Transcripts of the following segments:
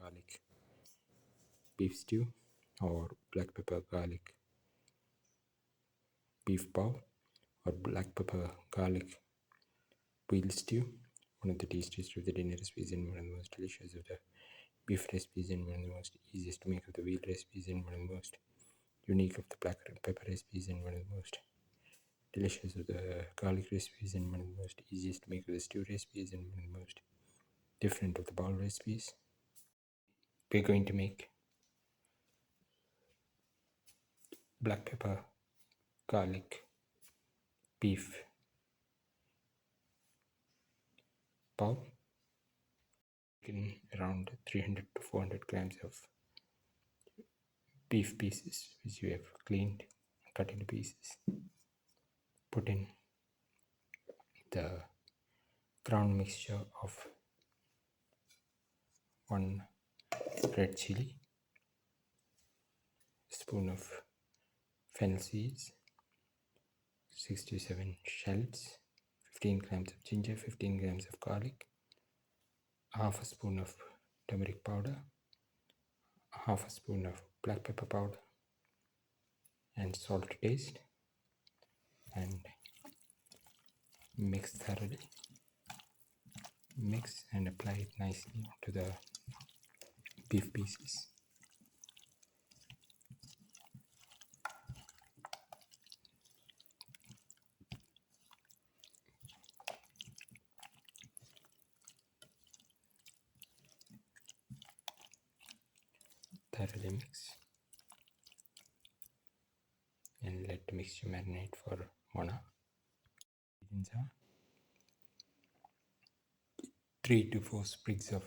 garlic beef stew, or black pepper garlic beef pav, or black pepper garlic veal stew. One of the tastiest of the dinner recipes and one of the most delicious of the beef recipes and one of the most easiest to make of the veal recipes and one of the most unique of the black pepper recipes and one of the most delicious of the garlic recipes and one of the most easiest to make of the stew recipes and one of the most different of the bowl recipes. We're going to make black pepper garlic beef pav. Around 300 to 400 grams of beef pieces which you have cleaned and cut into pieces. Put in the ground mixture of 1 red chili, spoon of fennel seeds, 6 to 7 shallots, 15 grams of ginger, 15 grams of garlic, half a spoon of turmeric powder, half a spoon of black pepper powder, and salt to taste, and mix thoroughly. Mix and apply it nicely onto the beef pieces. Thoroughly mix and let the mixture marinate for 1 hour. Ingredients are 3 to 4 sprigs of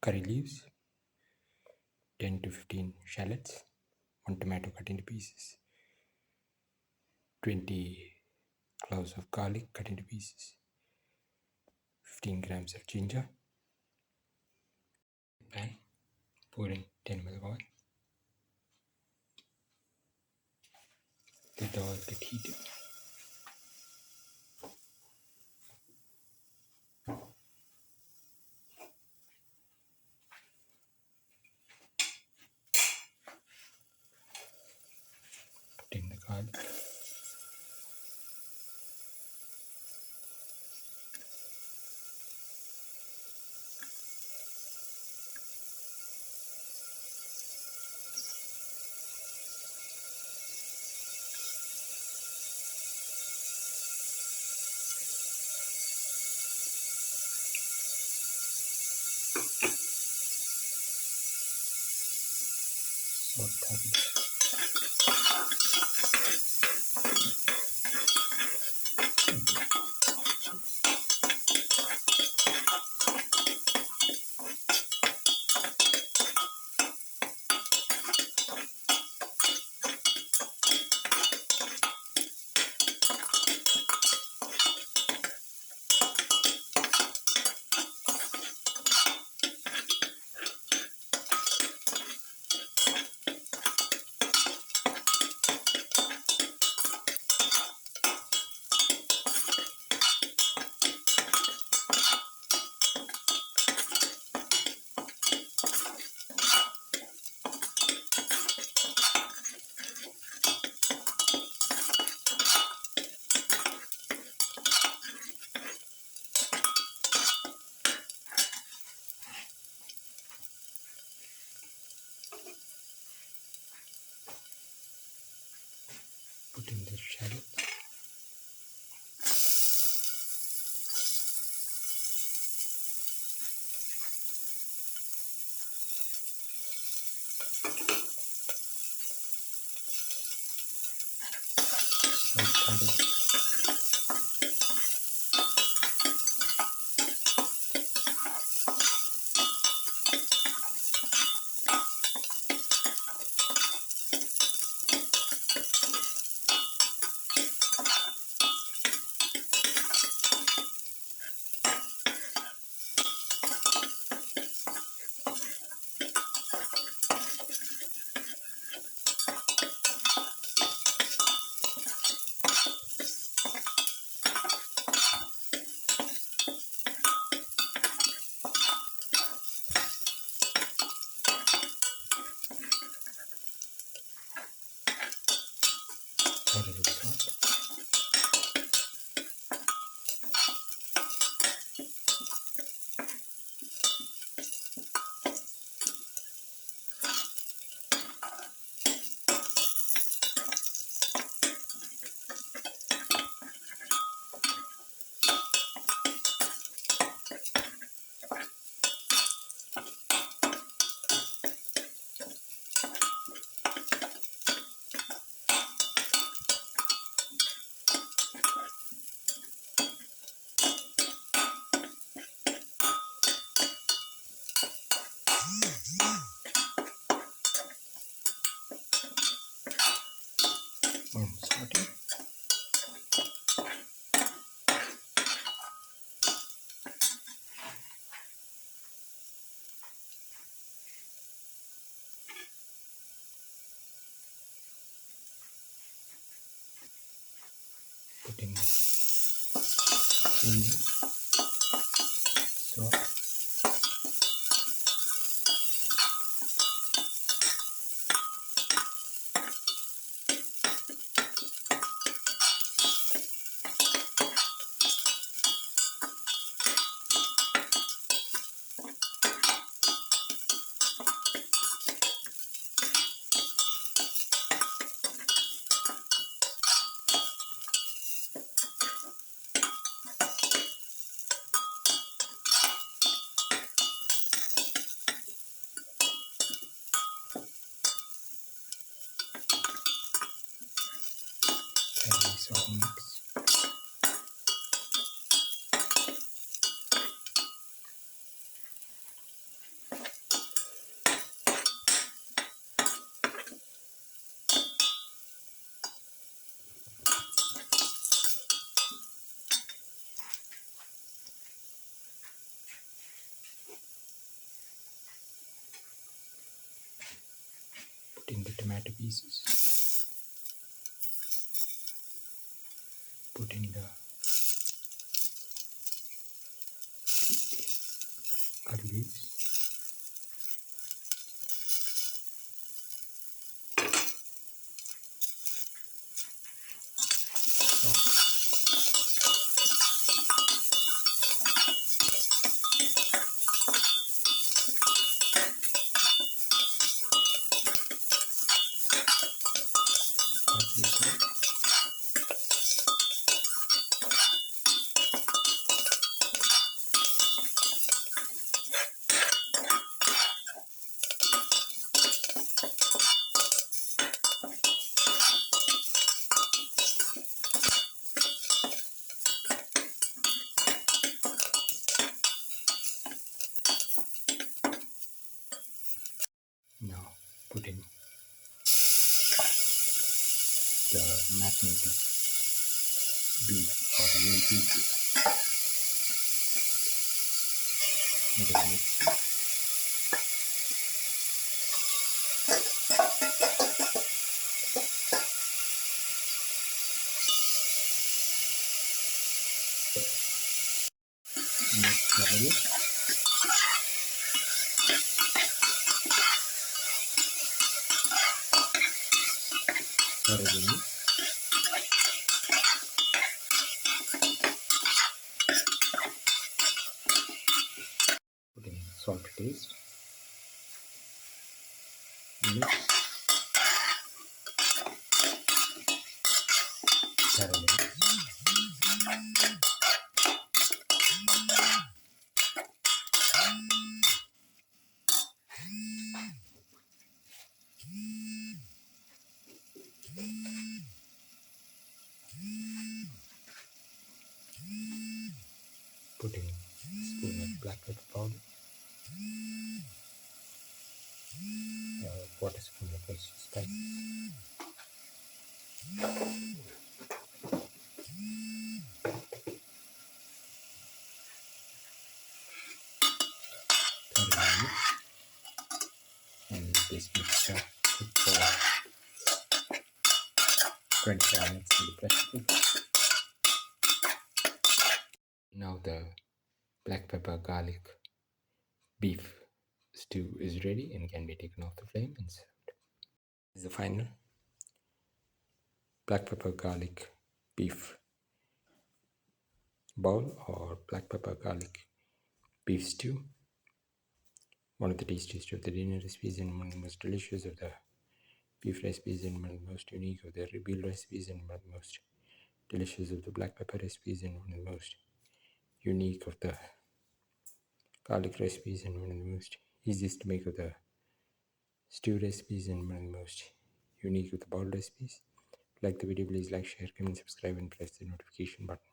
curry leaves, 10 to 15 shallots, 1 tomato cut into pieces, 20 cloves of garlic cut into pieces, 15 grams of ginger. Pan, pour in 10 ml of oil. Let the oil get heated. Put in the garlic. Saute. Put in the shallot. Saute. Saute. Put in the ginger, salt, caraway salt mix. Put in the tomato pieces. Put in the curry leaves. Salt. Parsley salt. Now put in the marinated beef or veal pieces into the mixture. Mix thoroughly. Thoroughly mix. Put in salt to taste. Mix thoroughly. Put in a spoon of black pepper powder, a quarter spoon of extra spice, thoroughly mix, and this mixture cook for 25 minutes in the pressure cooker. Now the black pepper garlic beef stew is ready and can be taken off the flame and served. This is the final black pepper garlic beef bowl or black pepper garlic beef stew. One of the tastiest of the dinner recipes and one of the most delicious of the beef recipes and one of the most unique of the veal recipes and one of the most delicious of the black pepper recipes and one of the most unique of the garlic recipes and one of the most easiest to make of the stew recipes and one of the most unique of the bowl recipes. If you like the video, please like, share, comment, subscribe and press the notification button.